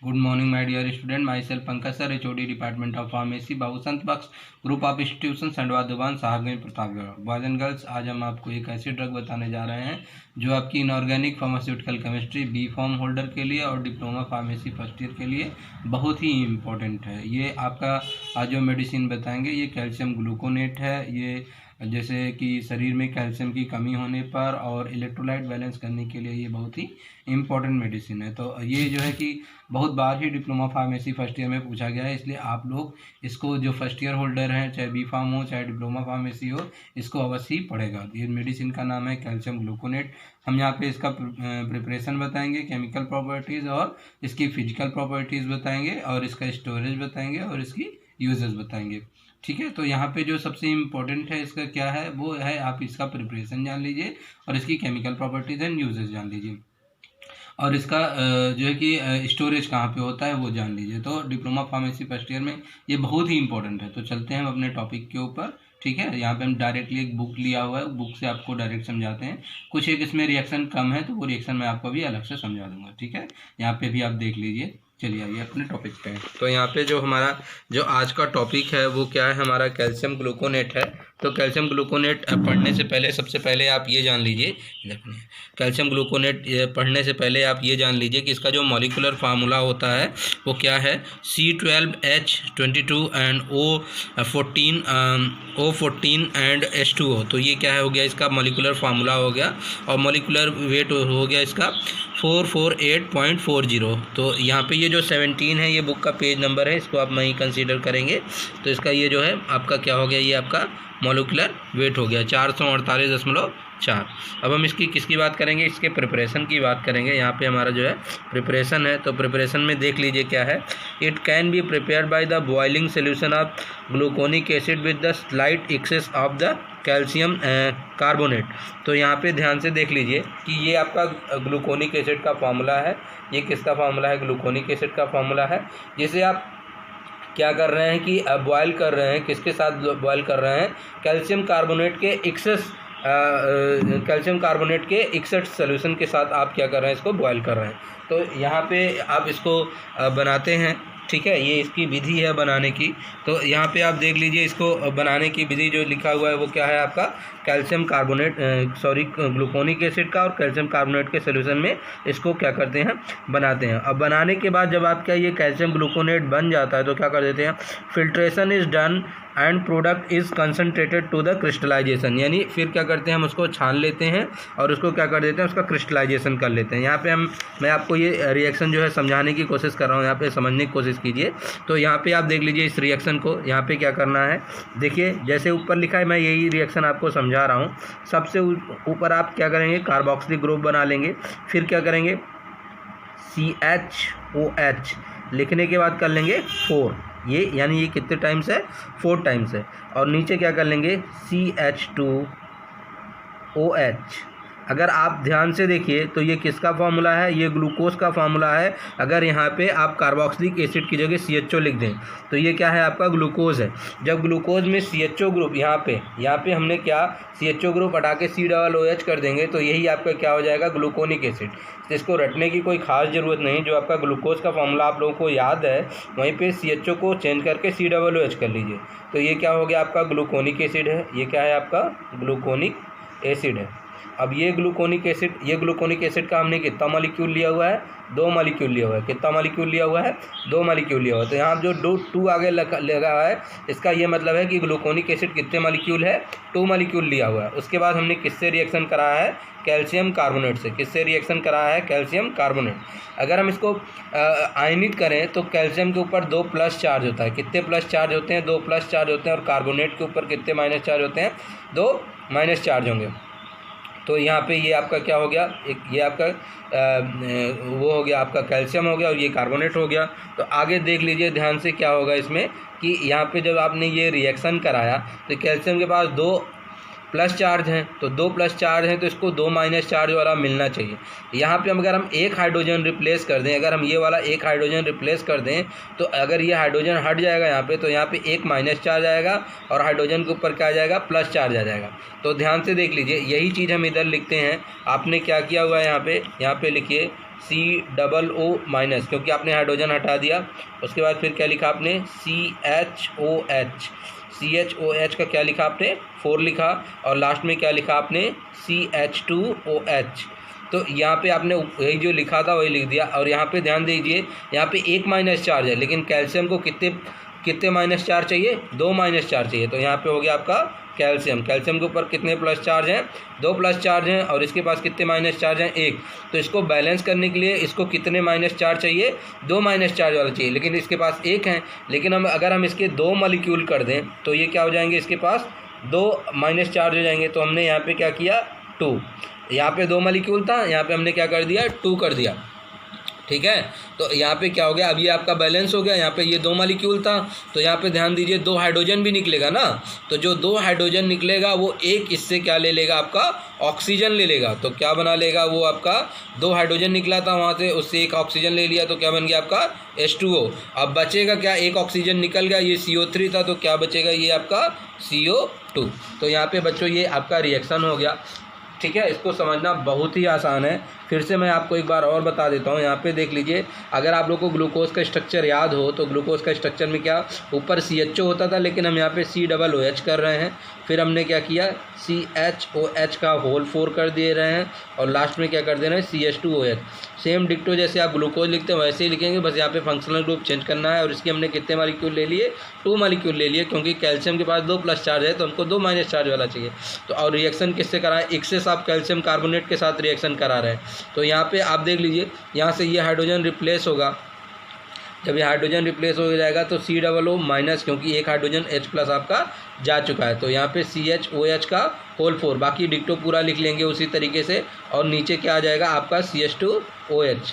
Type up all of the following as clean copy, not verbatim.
Good morning, my dear student. Myself Pankaj sir, HOD Department of Pharmacy, Babusant Bakhsh group of institution Sandwa दुकान Sahabganj Pratapgarh. Boys and girls, आज हम आपको एक ऐसी ड्रग बताने जा रहे हैं जो आपकी inorganic pharmaceutical chemistry B pharm holder के लिए और डिप्लोमा फार्मेसी फर्स्ट ईयर के लिए बहुत ही इम्पोर्टेंट है। ये आपका आज जो मेडिसिन बताएंगे ये कैल्शियम ग्लूकोनेट है। ये जैसे कि शरीर में कैल्शियम की कमी होने पर और इलेक्ट्रोलाइट बैलेंस करने के लिए ये बहुत ही इम्पोर्टेंट मेडिसिन है। तो ये जो है कि बहुत बार ही डिप्लोमा फार्मेसी फर्स्ट ईयर में पूछा गया है, इसलिए आप लोग इसको जो फर्स्ट ईयर होल्डर हैं, चाहे बी फार्म हो चाहे डिप्लोमा फार्मेसी हो, इसको अवश्य ही पढ़ेगा। ये मेडिसिन का नाम है कैल्शियम ग्लूकोनेट। हम यहाँ पे इसका प्रिपरेशन बताएंगे, केमिकल प्रॉपर्टीज़ और इसकी फिजिकल प्रॉपर्टीज़ बताएंगे और इसका स्टोरेज बताएंगे और इसकी यूजेस बताएंगे। ठीक है, तो यहाँ पे जो सबसे इम्पोर्टेंट है इसका क्या है, वो है आप इसका प्रिपरेशन जान लीजिए और इसकी केमिकल प्रॉपर्टीज़ एंड यूजेस जान लीजिए और इसका जो है कि स्टोरेज कहाँ पे होता है वो जान लीजिए। तो डिप्लोमा फार्मेसी फर्स्ट ईयर में ये बहुत ही इंपॉर्टेंट है। तो चलते हैं हम अपने टॉपिक के ऊपर। ठीक है, यहाँ पे हम डायरेक्टली एक बुक लिया हुआ है, बुक से आपको डायरेक्ट समझाते हैं। कुछ एक इसमें रिएक्शन कम है तो वो रिएक्शन मैं आपको भी अलग से समझा दूंगा। ठीक है, यहाँ पे भी आप देख लीजिए। चलिए आइए अपने टॉपिक पे। तो यहाँ पे जो हमारा जो आज का टॉपिक है वो क्या है, हमारा कैल्शियम ग्लूकोनेट है। तो कैल्शियम ग्लूकोनेट पढ़ने से पहले सबसे पहले आप ये जान लीजिए, कैल्शियम ग्लूकोनेट पढ़ने से पहले आप ये जान लीजिए कि इसका जो मॉलिक्यूलर फार्मूला होता है वो क्या है, C12H22 and O14 and H2O। तो ये क्या हो गया, इसका मॉलिक्यूलर फार्मूला हो गया और मॉलिक्यूलर वेट हो गया इसका 448.40। तो यहाँ पे ये जो 17 है ये बुक का पेज नंबर है, इसको आप वहीं कंसीडर करेंगे। तो इसका ये जो है आपका क्या हो गया, ये आपका मॉलिक्यूलर वेट हो गया 448.4। अब हम इसकी किसकी बात करेंगे, इसके प्रिपरेशन की बात करेंगे। यहाँ पे हमारा जो है प्रिपरेशन है, तो प्रिपरेशन में देख लीजिए क्या है, it can be prepared by the boiling solution of gluconic acid with the slight excess of the calcium carbonate. तो यहाँ पे ध्यान से देख लीजिए कि ये आपका ग्लूकोनिक एसिड का फार्मूला है। ये किसका फार्मूला है, ग्लूकोनिक एसिड का फार्मूला है, जिसे आप क्या कर रहे हैं कि अब बॉयल कर रहे हैं, किसके साथ बॉयल कर रहे हैं, कैल्शियम कार्बोनेट के एक्सेस सोल्यूशन के साथ आप क्या कर रहे हैं, इसको बॉयल कर रहे हैं। तो यहाँ पे आप इसको बनाते हैं। ठीक है, ये इसकी विधि है बनाने की। तो यहाँ पे आप देख लीजिए इसको बनाने की विधि जो लिखा हुआ है वो क्या है, आपका कैल्शियम कार्बोनेट ग्लूकोनिक एसिड का और कैल्शियम कार्बोनेट के सोल्यूशन में इसको क्या करते हैं, बनाते हैं। अब बनाने के बाद जब आपका ये कैल्शियम ग्लूकोनेट बन जाता है तो क्या कर देते हैं, filtration is done and product is concentrated to the crystallization. यानी फिर क्या करते हैं, हम उसको छान लेते हैं और उसको क्या कर देते हैं, उसका क्रिस्टलाइजेशन कर लेते हैं। यहाँ पे मैं आपको ये रिएक्शन जो है समझाने की कोशिश कर रहा हूँ, यहाँ पे समझने की कोशिश कीजिए। तो यहाँ पे आप देख लीजिए इस रिएक्शन को, यहाँ पे क्या करना है, देखिए जैसे ऊपर लिखा है मैं यही रिएक्शन आपको समझा रहा हूँ। सबसे ऊपर आप क्या करेंगे, कार्बोक्सिलिक ग्रुप बना लेंगे, फिर क्या करेंगे CHOH लिखने के बाद कर लेंगे 4, ये यानी ये कितने टाइम्स है, 4 टाइम्स है। और नीचे क्या कर लेंगे CH2OH। अगर आप ध्यान से देखिए तो ये किसका फार्मूला है, ये ग्लूकोज का फार्मूला है। अगर यहाँ पे आप कार्बोक्सिलिक एसिड की जगह CHO लिख दें तो ये क्या है, आपका ग्लूकोज है। जब ग्लूकोज में CHO ग्रुप यहाँ पे हमने क्या CHO ग्रुप हटा के COOH कर देंगे तो यही आपका क्या हो जाएगा, ग्लूकोनिक एसिड। इसको रटने की कोई खास ज़रूरत नहीं, जो आपका ग्लूकोज का फार्मूला आप लोगों को याद है वहीं पे CHO को चेंज करके COOH कर लीजिए। तो ये क्या हो गया, आपका ग्लूकोनिक एसिड है। ये क्या है, आपका ग्लूकोनिक एसिड है। अब ये ग्लूकोनिक एसिड का हमने कितना मॉलिक्यूल लिया हुआ है, 2 मॉलिक्यूल लिया हुआ है। कितना मॉलिक्यूल लिया हुआ है, 2 मॉलिक्यूल लिया हुआ है। तो यहाँ जो 2 आगे लगा है, इसका ये मतलब है कि ग्लूकोनिक एसिड कितने मॉलिक्यूल है, 2 मॉलिक्यूल लिया हुआ है। उसके बाद हमने किससे रिएक्शन कराया है, कैल्शियम कार्बोनेट से। किससे रिएक्शन कराया है, कैल्शियम कार्बोनेट। अगर हम इसको आयनित करें तो कैल्शियम के ऊपर 2 प्लस चार्ज होता है। कितने प्लस चार्ज होते हैं, 2 प्लस चार्ज होते हैं। और कार्बोनेट के ऊपर कितने माइनस चार्ज होते हैं, 2 माइनस चार्ज होंगे। तो यहाँ पे ये आपका क्या हो गया, एक ये आपका वो हो गया, आपका कैल्शियम हो गया और ये कार्बोनेट हो गया। तो आगे देख लीजिए ध्यान से क्या होगा इसमें कि यहाँ पे जब आपने ये रिएक्शन कराया तो कैल्शियम के पास 2 प्लस चार्ज हैं, तो 2 प्लस चार्ज हैं तो इसको 2 माइनस चार्ज वाला मिलना चाहिए। यहाँ पे अगर हम एक हाइड्रोजन रिप्लेस कर दें, अगर हम ये वाला एक हाइड्रोजन रिप्लेस कर दें तो अगर ये हाइड्रोजन हट जाएगा यहाँ पे, तो यहाँ पे एक माइनस चार्ज आएगा और हाइड्रोजन के ऊपर क्या आ जाएगा, प्लस चार्ज आ जाएगा। तो ध्यान से देख लीजिए, यही चीज़ हम इधर लिखते हैं। आपने क्या किया हुआ है, यहाँ पे लिखिए COO- क्योंकि आपने हाइड्रोजन हटा दिया। उसके बाद फिर क्या लिखा आपने CHOH का क्या लिखा आपने 4 लिखा, और लास्ट में क्या लिखा आपने CH2OH। तो यहाँ पे आपने वही जो लिखा था वही लिख दिया। और यहाँ पे ध्यान दीजिए, यहाँ पे 1 माइनस चार्ज है, लेकिन कैल्शियम को कितने माइनस चार्ज चाहिए, 2 माइनस चार्ज चाहिए। तो यहाँ पे हो गया आपका कैल्शियम के ऊपर कितने प्लस चार्ज हैं, 2 प्लस चार्ज हैं, और इसके पास कितने माइनस चार्ज हैं, 1। तो इसको बैलेंस करने के लिए इसको कितने माइनस चार्ज चाहिए, 2 माइनस चार्ज वाला चाहिए, लेकिन इसके पास 1 है। लेकिन अगर हम इसके 2 मॉलिक्यूल कर दें तो ये क्या हो जाएंगे, इसके पास 2 माइनस चार्ज हो जाएंगे। तो हमने यहाँ पे क्या किया 2, यहाँ पे 2 मॉलिक्यूल था, यहाँ पे हमने क्या कर दिया 2 कर दिया, ठीक है। तो यहाँ पे क्या हो गया, अब ये आपका बैलेंस हो गया। यहाँ पे ये 2 मॉलिक्यूल था, तो यहाँ पे ध्यान दीजिए 2 हाइड्रोजन भी निकलेगा ना। तो जो 2 हाइड्रोजन निकलेगा वो एक इससे क्या ले लेगा, आपका ऑक्सीजन ले लेगा। तो क्या बना लेगा वो, आपका 2 हाइड्रोजन निकला था वहाँ से, उससे एक ऑक्सीजन ले लिया, तो क्या बन गया आपका H2O। अब बचेगा क्या, एक ऑक्सीजन निकल गया, ये CO3 था, तो क्या बचेगा ये आपका CO2। तो यहाँ पे बच्चों ये आपका रिएक्शन हो गया, ठीक है। इसको समझना बहुत ही आसान है। फिर से मैं आपको एक बार और बता देता हूँ। यहाँ पे देख लीजिए, अगर आप लोग को ग्लूकोज का स्ट्रक्चर याद हो तो ग्लूकोज का स्ट्रक्चर में क्या ऊपर CHO होता था, लेकिन हम यहाँ पे COOH कर रहे हैं। फिर हमने क्या किया, CHOH का होल 4 कर दे रहे हैं, और लास्ट में क्या कर दे रहे हैं CH2OH। सेम डिक्टो जैसे आप ग्लूकोज लिखते हैं वैसे ही लिखेंगे, बस यहाँ पे फंक्शनल ग्रुप चेंज करना है। और इसके हमने कितने मॉलिक्यूल ले लिए, 2 मॉलिक्यूल ले लिए, क्योंकि कैल्शियम के पास 2 प्लस चार्ज है, तो हमको 2 माइनस चार्ज वाला चाहिए। तो और रिएक्शन किससे करा है, एक्सेस आप कैल्शियम कार्बोनेट के साथ रिएक्शन करा रहे हैं। तो यहाँ पे आप देख लीजिए, यहाँ से ये हाइड्रोजन रिप्लेस होगा। जब ये हाइड्रोजन रिप्लेस हो जाएगा तो COO-, क्योंकि एक हाइड्रोजन H+ आपका जा चुका है, तो यहाँ पे CHOH का होल 4, बाकी डिक्टो पूरा लिख लेंगे उसी तरीके से। और नीचे क्या आ जाएगा आपका CH2OH।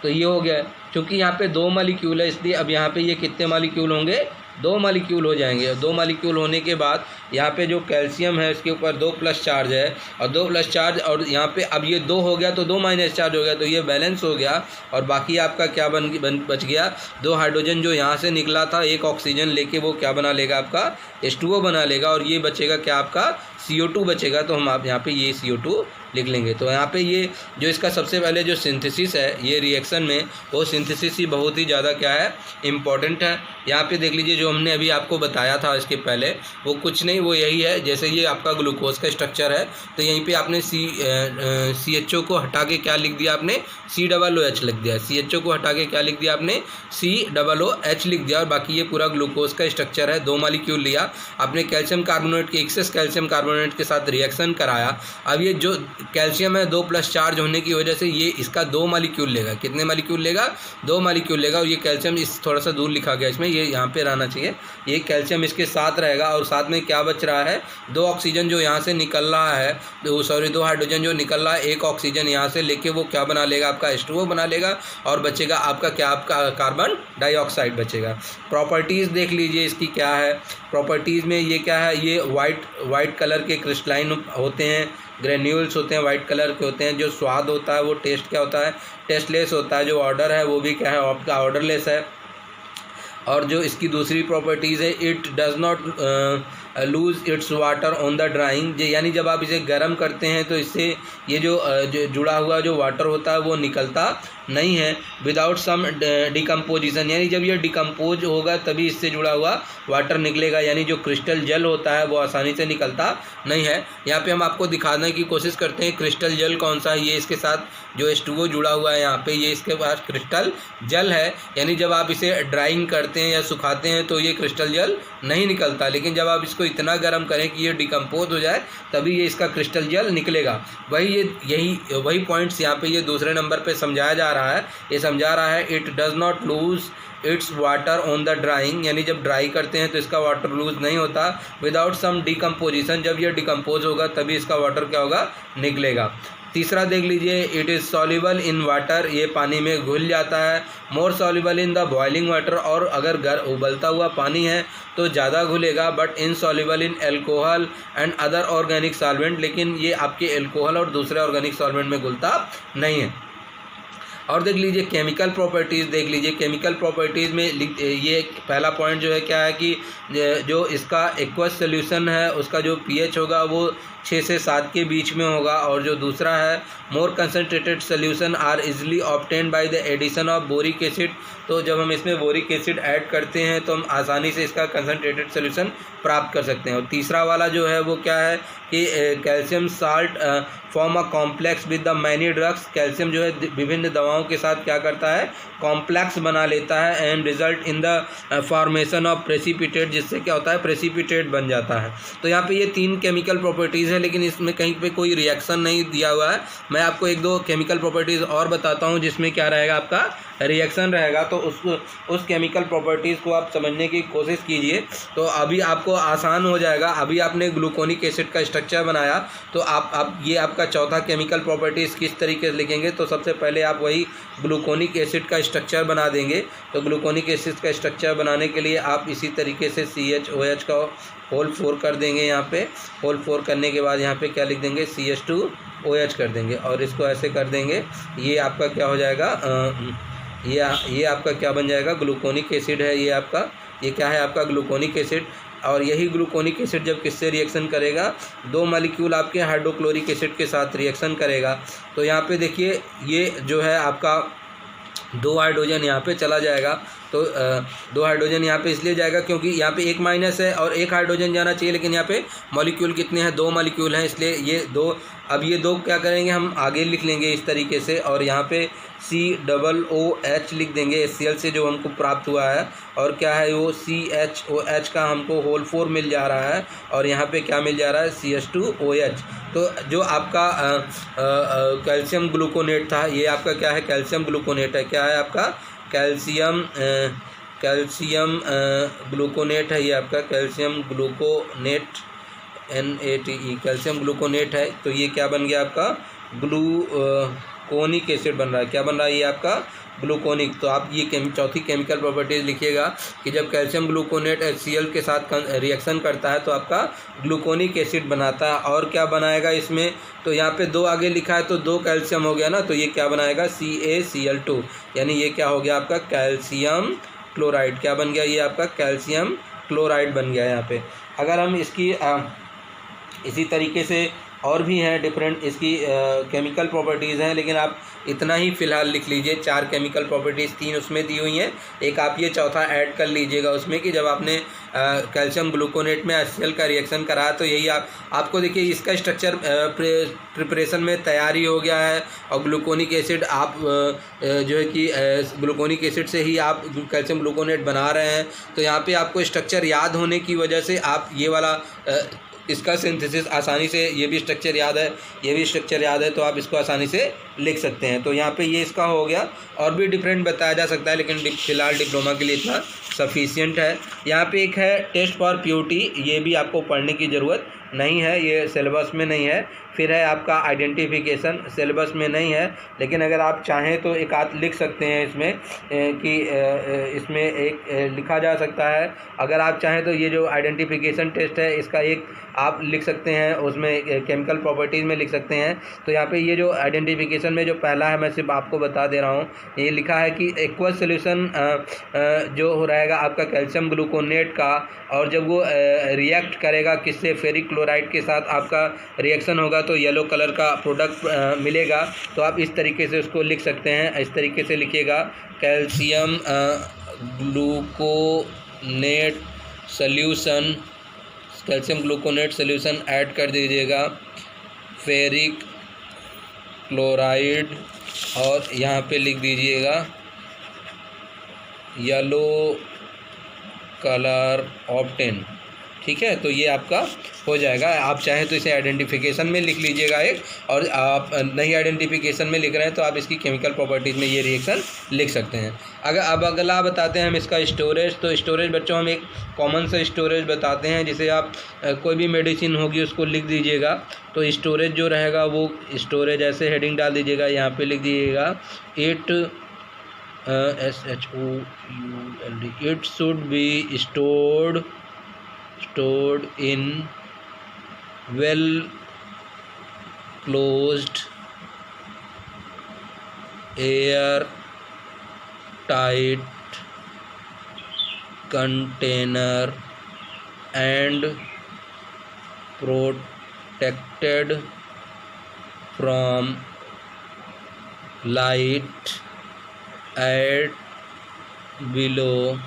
तो ये हो गया, क्योंकि यहाँ पे 2 मॉलिक्यूल है, इसलिए अब यहाँ पे ये कितने मॉलिक्यूल होंगे, 2 मॉलिक्यूल हो जाएंगे। 2 मॉलिक्यूल होने के बाद यहाँ पे जो कैल्शियम है इसके ऊपर 2 प्लस चार्ज है, और 2 प्लस चार्ज, और यहाँ पे अब ये 2 हो गया तो 2 माइनस चार्ज हो गया, तो ये बैलेंस हो गया। और बाकी आपका क्या बच गया, 2 हाइड्रोजन जो यहाँ से निकला था, एक ऑक्सीजन लेके वो क्या बना लेगा, आपका H2O बना लेगा, और ये बचेगा क्या आपका CO2 बचेगा। तो हम आप यहाँ पे ये CO2 लिख लेंगे। तो यहाँ पे ये जो इसका सबसे पहले जो सिंथेसिस है ये रिएक्शन में, वो सिंथेसिस ही बहुत ही ज़्यादा क्या है, इम्पॉर्टेंट है। यहाँ पे देख लीजिए, जो हमने अभी आपको बताया था इसके पहले, वो कुछ नहीं, वो यही है। जैसे ये आपका ग्लूकोज का स्ट्रक्चर है, तो यहीं पे आपने CHO को हटा के क्या लिख दिया आपने, COOH लिख दिया। CHO को हटा के क्या लिख दिया आपने, COOH लिख दिया। और बाकी ये पूरा ग्लूकोज का स्ट्रक्चर है। 2 मॉलिक्यूल लिया आपने कैल्शियम कार्बोनेट के, एक्सेस कैल्शियम कार्बोनेट के साथ रिएक्शन कराया। अब ये जो कैल्शियम है 2 प्लस चार्ज होने की वजह से ये इसका 2 मॉलिक्यूल लेगा। कितने मॉलिक्यूल लेगा, 2 मॉलिक्यूल लेगा। और ये कैल्शियम इस थोड़ा सा दूर लिखा गया इसमें, ये यहाँ पे रहना चाहिए। ये कैल्शियम इसके साथ रहेगा, और साथ में क्या बच रहा है, 2 ऑक्सीजन जो यहाँ से निकल रहा है, 2 हाइड्रोजन जो निकल रहा है, एक ऑक्सीजन यहाँ से लेके वो क्या बना लेगा, आपका H2O बना लेगा। और बचेगा आपका क्या, आपका कार्बन डाइऑक्साइड बचेगा। प्रॉपर्टीज़ देख लीजिए इसकी क्या है। प्रॉपर्टीज़ में ये क्या है, ये वाइट कलर के क्रिस्टलाइन होते हैं, ग्रेन्यूल्स होते हैं, वाइट कलर के होते हैं। जो स्वाद होता है वो टेस्ट क्या होता है, टेस्टलेस होता है। जो ऑर्डर है वो भी क्या है, आपका ऑर्डरलेस है। और जो इसकी दूसरी प्रॉपर्टीज़ है, it does not lose it's water on the drawing, यानी जब आप इसे गर्म करते हैं तो इससे ये जो जुड़ा हुआ जो वाटर होता है वो निकलता नहीं है। विदाउट सम डिकम्पोजिशन, यानी जब ये डिकम्पोज होगा तभी इससे जुड़ा हुआ वाटर निकलेगा, यानी जो क्रिस्टल जल होता है वो आसानी से निकलता नहीं है। यहाँ पे हम आपको दिखाने की कोशिश करते हैं क्रिस्टल जल कौन सा है। ये इसके साथ जो H2O जुड़ा हुआ है यहाँ पे, ये इसके पास क्रिस्टल जल है। यानी जब आप इसे ड्राइंग करते हैं या सुखाते हैं तो ये क्रिस्टल जल नहीं निकलता, लेकिन जब आप इसको इतना गर्म करें कि ये डिकम्पोज हो जाए तभी ये इसका क्रिस्टल जल निकलेगा। वही पॉइंट्स यहाँ पे ये दूसरे नंबर पे समझाया जा रहा है। ये समझा रहा है, it does not lose it's water on the drawing, यानी जब ड्राई करते हैं तो इसका वाटर लूज़ नहीं होता। विदाउट सम डिकम्पोजिशन, जब ये डिकम्पोज होगा तभी इसका वाटर क्या होगा, निकलेगा। तीसरा देख लीजिए, it is soluble in water, ये पानी में घुल जाता है। More soluble in the boiling water, और अगर उबलता हुआ पानी है तो ज़्यादा घुलेगा। But insoluble in alcohol and other organic solvent, लेकिन ये आपके एल्कोहल और दूसरे ऑर्गेनिक सॉल्वेंट में घुलता नहीं है। और देख लीजिए केमिकल प्रॉपर्टीज़, देख लीजिए केमिकल प्रॉपर्टीज़ में ये पहला पॉइंट जो है क्या है कि जो इसका एक्वस सोल्यूशन है उसका जो पीएच होगा वो 6 से 7 के बीच में होगा। और जो दूसरा है more concentrated solution are easily obtain by the addition of boric acid, तो जब हम इसमें बोरिक एसिड ऐड करते हैं तो हम आसानी से इसका कंसनट्रेटेड सोल्यूशन प्राप्त कर सकते हैं। और तीसरा वाला जो है वो क्या है कि calcium salt form a complex with the many drugs, calcium जो है विभिन्न दवाओं के साथ क्या करता है, कॉम्प्लेक्स बना लेता है and result in the formation of precipitate, जिससे क्या होता है प्रेसिपिटेट बन जाता है। तो यहाँ पे ये 3 केमिकल प्रॉपर्टीज़ हैं, लेकिन इसमें कहीं पे कोई रिएक्शन नहीं दिया हुआ है। मैं आपको 1-2 केमिकल प्रॉपर्टीज़ और बताता हूँ जिसमें क्या रहेगा, आपका रिएक्शन रहेगा। तो उस केमिकल प्रॉपर्टीज़ को आप समझने की कोशिश कीजिए, तो अभी आपको आसान हो जाएगा। अभी आपने ग्लूकोनिक एसिड का स्ट्रक्चर बनाया, तो आप ये आपका चौथा केमिकल प्रॉपर्टीज़ किस तरीके से लिखेंगे, तो सबसे पहले आप वही ग्लूकोनिक एसिड का स्ट्रक्चर बना देंगे। तो ग्लूकोनिक एसिड का स्ट्रक्चर बनाने के लिए आप इसी तरीके से CHOH का होल 4 कर देंगे। यहाँ पे होल 4 करने के बाद यहाँ पे क्या लिख देंगे, CH2OH कर देंगे और इसको ऐसे कर देंगे। ये आपका क्या हो जाएगा, ये आपका क्या बन जाएगा, ग्लूकोनिक एसिड है। ये क्या है आपका ग्लूकोनिक एसिड। और यही ग्लूकोनिक एसिड जब किससे रिएक्शन करेगा, 2 मॉलिक्यूल आपके हाइड्रोक्लोरिक एसिड के साथ रिएक्शन करेगा। तो यहाँ पे देखिए ये जो है आपका 2 हाइड्रोजन यहाँ पे चला जाएगा। तो 2 हाइड्रोजन यहाँ पे इसलिए जाएगा क्योंकि यहाँ पे 1 माइनस है और 1 हाइड्रोजन जाना चाहिए, लेकिन यहाँ पे मॉलिक्यूल कितने हैं, 2 मॉलिक्यूल हैं, इसलिए ये 2। अब ये 2 क्या करेंगे, हम आगे लिख लेंगे इस तरीके से और यहाँ पे COOH लिख देंगे HCl से जो हमको प्राप्त हुआ है। और क्या है वो CHOH का हमको होल 4 मिल जा रहा है और यहाँ पे क्या मिल जा रहा है, CH2OH। तो जो आपका कैल्शियम ग्लूकोनेट था, ये आपका क्या है, कैल्शियम ग्लूकोनेट है। क्या है आपका कैल्शियम ग्लूकोनेट है, ये आपका calcium gluconate NATE calcium gluconate है। तो ये क्या बन गया आपका, ग्लूकोनिक एसिड बन रहा है। क्या बन रहा है, ये आपका ग्लूकोनिक। तो आप ये चौथी केमिकल प्रॉपर्टीज़ लिखिएगा कि जब कैल्शियम ग्लूकोनेट HCl के साथ रिएक्शन करता है तो आपका ग्लूकोनिक एसिड बनाता है। और क्या बनाएगा इसमें, तो यहाँ पे 2 आगे लिखा है तो 2 कैल्शियम हो गया ना, तो ये क्या बनाएगा, CaCl2, यानी ये क्या हो गया आपका कैल्शियम क्लोराइड। क्या बन गया, ये आपका कैल्शियम क्लोराइड बन गया यहाँ पे। अगर हम इसकी इसी तरीके से और भी हैं डिफरेंट इसकी केमिकल प्रॉपर्टीज़ हैं, लेकिन आप इतना ही फ़िलहाल लिख लीजिए। 4 केमिकल प्रॉपर्टीज़ 3 उसमें दी हुई हैं, एक आप ये चौथा ऐड कर लीजिएगा उसमें कि जब आपने कैल्शियम ग्लूकोनेट में HCl का रिएक्शन कराया तो यही आपको देखिए इसका स्ट्रक्चर प्रिपरेशन में तैयारी हो गया है। और ग्लूकोनिक एसिड आप जो है कि ग्लूकोनिक एसिड से ही आप कैल्शियम ग्लूकोनेट बना रहे हैं। तो यहाँ पे आपको स्ट्रक्चर याद होने की वजह से आप ये वाला इसका सिंथेसिस आसानी से, ये भी स्ट्रक्चर याद है, ये भी स्ट्रक्चर याद है, तो आप इसको आसानी से लिख सकते हैं। तो यहाँ पे ये इसका हो गया। और भी डिफरेंट बताया जा सकता है, लेकिन फिलहाल डिप्लोमा के लिए इतना सफिशिएंट है। यहाँ पे एक है टेस्ट फॉर प्योरिटी, ये भी आपको पढ़ने की ज़रूरत नहीं है, ये सिलेबस में नहीं है। फिर है आपका आइडेंटिफिकेशन, सिलेबस में नहीं है, लेकिन अगर आप चाहें तो एक आध लिख सकते हैं इसमें कि इसमें एक लिखा जा सकता है। अगर आप चाहें तो ये जो आइडेंटिफिकेशन टेस्ट है इसका एक आप लिख सकते हैं, उसमें केमिकल प्रॉपर्टीज़ में लिख सकते हैं। तो यहाँ पे ये जो आइडेंटिफिकेशन में जो पहला है, मैं सिर्फ आपको बता दे रहा हूँ, ये लिखा है कि एक्वस सोल्यूशन जो हो रहेगा आपका कैल्शियम ग्लूकोनेट का, और जब वो रिएक्ट करेगा किससे, फेरिक क्लोराइड के साथ आपका रिएक्शन होगा तो येलो कलर का प्रोडक्ट मिलेगा। तो आप इस तरीके से उसको लिख सकते हैं, इस तरीके से लिखिएगा, calcium gluconate solution, calcium gluconate solution add कर दीजिएगा, फेरिक क्लोराइड, और यहाँ पे लिख दीजिएगा येलो कलर ऑब्टेन। ठीक है, तो ये आपका हो जाएगा। आप चाहें तो इसे आइडेंटिफिकेशन में लिख लीजिएगा एक, और आप नहीं आइडेंटिफिकेशन में लिख रहे हैं तो आप इसकी केमिकल प्रॉपर्टीज़ में ये रिएक्शन लिख सकते हैं। अब अगला बताते हैं हम इसका स्टोरेज। तो स्टोरेज बच्चों हम एक कॉमन सा स्टोरेज बताते हैं, जिसे आप कोई भी मेडिसिन होगी उसको लिख दीजिएगा। तो स्टोरेज जो रहेगा वो स्टोरेज ऐसे हेडिंग डाल दीजिएगा, यहाँ पर लिख दीजिएगा it SHOULD, it should be stored in well closed air tight container and protected from light at below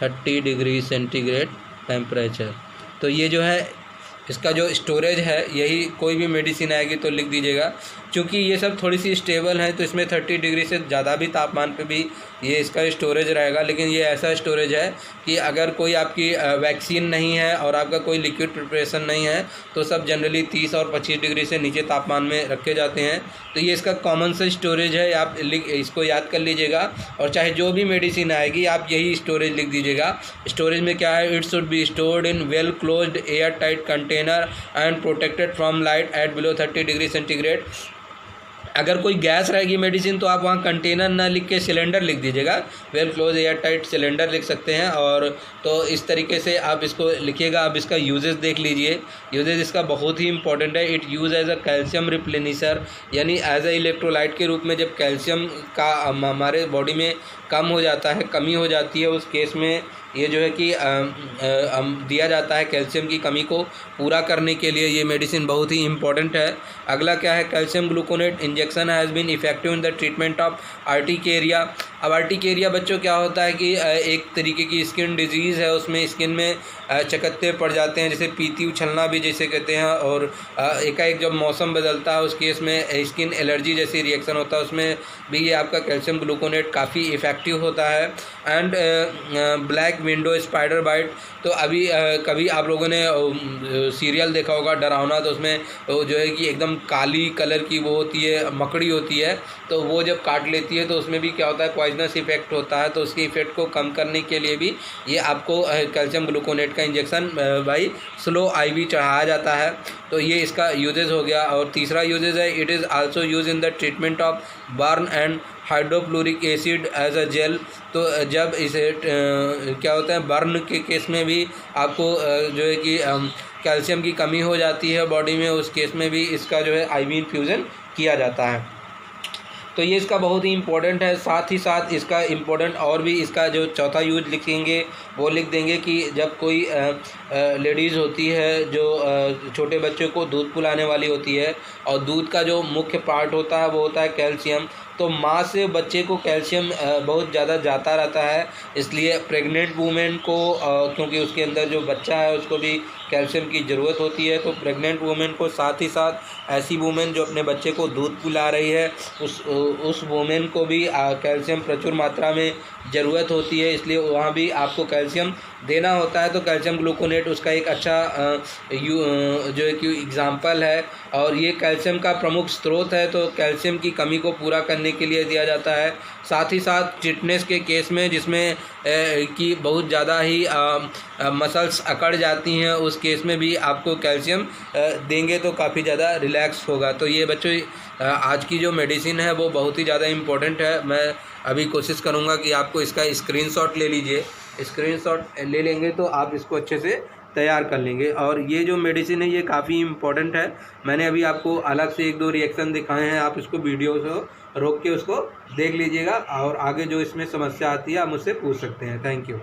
30 degree centigrade temperature. तो ये जो है इसका जो स्टोरेज है, यही कोई भी मेडिसिन आएगी तो लिख दीजिएगा, क्योंकि ये सब थोड़ी सी स्टेबल है तो इसमें 30 डिग्री से ज़्यादा भी तापमान पे भी ये इसका स्टोरेज रहेगा। लेकिन ये ऐसा स्टोरेज है कि अगर कोई आपकी वैक्सीन नहीं है और आपका कोई लिक्विड प्रिपरेशन नहीं है तो सब जनरली 30 और 25 डिग्री से नीचे तापमान में रखे जाते हैं। तो ये इसका कॉमन सा स्टोरेज है, आप इसको याद कर लीजिएगा। और चाहे जो भी मेडिसिन आएगी आप यही स्टोरेज लिख दीजिएगा। स्टोरेज में क्या है, it should be stored in well closed air tight container and protected from light at below 30 degree centigrade. अगर कोई गैस रहेगी मेडिसिन तो आप वहाँ कंटेनर ना लिख के सिलेंडर लिख दीजिएगा, well close air tight cylinder लिख सकते हैं। और तो इस तरीके से आप इसको लिखिएगा। अब इसका यूजेस देख लीजिए। यूजेस इसका बहुत ही इंपॉर्टेंट है। It use as a calcium replenisher, यानी एज अ इलेक्ट्रोलाइट के रूप में जब कैल्शियम का हमारे बॉडी में कम हो जाता है, कमी हो जाती है, उस केस में ये जो है कि दिया जाता है। कैल्शियम की कमी को पूरा करने के लिए ये मेडिसिन बहुत ही इंपॉर्टेंट है। अगला क्या है, calcium gluconate injection has been effective in the treatment of urticaria. अब आर्टिकेरिया बच्चों क्या होता है कि एक तरीके की स्किन डिजीज़ है, उसमें स्किन में चकत्ते पड़ जाते हैं, जैसे पीती उछलना भी जैसे कहते हैं। और एकाएक जब मौसम बदलता है उस केस में स्किन एलर्जी जैसी रिएक्शन होता है, उसमें भी ये आपका कैल्शियम ग्लूकोनेट काफ़ी इफ़ेक्टिव होता है। And black widow spider bite, तो अभी कभी आप लोगों ने सीरियल देखा होगा डरावना, तो उसमें जो है कि एकदम काली कलर की वो होती है, मकड़ी होती है, तो वो जब काट लेती है तो उसमें भी क्या होता है, पॉइजनस इफेक्ट होता है। तो उसके इफेक्ट को कम करने के लिए भी ये आपको कैल्शियम ग्लूकोनेट का इंजेक्शन बाई स्लो आईवी चढ़ाया जाता है। तो ये इसका यूजेज हो गया। और तीसरा यूजेज है, it is also use in the treatment of burn and hydrochloric acid as a gel. तो जब इसे क्या होता है, बर्न के केस में भी आपको जो है कि कैल्शियम की कमी हो जाती है बॉडी में, उस केस में भी इसका जो है आईवी इन्फ्यूज़न किया जाता है। तो ये इसका बहुत ही इम्पोर्टेंट है। साथ ही साथ इसका इम्पोर्टेंट और भी इसका जो चौथा यूज लिखेंगे वो लिख देंगे कि जब कोई लेडीज़ होती है जो छोटे बच्चों को दूध पिलाने वाली होती है, और दूध का जो मुख्य पार्ट होता है वो होता है कैल्शियम। तो माँ से बच्चे को कैल्शियम बहुत ज़्यादा जाता रहता है, इसलिए प्रेग्नेंट वूमेन को क्योंकि उसके अंदर जो बच्चा है उसको भी कैल्शियम की ज़रूरत होती है। तो प्रेग्नेंट वूमेन को, साथ ही साथ ऐसी वूमेन जो अपने बच्चे को दूध पिला रही है, उस वूमेन को भी कैल्शियम प्रचुर मात्रा में ज़रूरत होती है, इसलिए वहाँ भी आपको कैल्शियम देना होता है। तो कैल्शियम ग्लूकोनेट उसका एक अच्छा जो है कि एग्ज़ाम्पल है, और ये कैल्शियम का प्रमुख स्रोत है। तो कैल्शियम की कमी को पूरा करने के लिए दिया जाता है। साथ ही साथ चिटनेस के केस में, जिसमें कि बहुत ज़्यादा ही मसल्स अकड़ जाती हैं, उस केस में भी आपको कैल्शियम देंगे तो काफ़ी ज़्यादा रिलैक्स होगा। तो ये बच्चों आज की जो मेडिसिन है वो बहुत ही ज़्यादा इम्पोर्टेंट है। मैं अभी कोशिश करूँगा कि आपको इसका स्क्रीनशॉट ले लीजिए। स्क्रीनशॉट ले लेंगे तो आप इसको अच्छे से तैयार कर लेंगे। और ये जो मेडिसिन है ये काफ़ी इम्पोर्टेंट है। मैंने अभी आपको अलग से 1-2 रिएक्शन दिखाए हैं, आप इसको वीडियो को रोक के उसको देख लीजिएगा, और आगे जो इसमें समस्या आती है आप मुझसे पूछ सकते हैं। Thank you.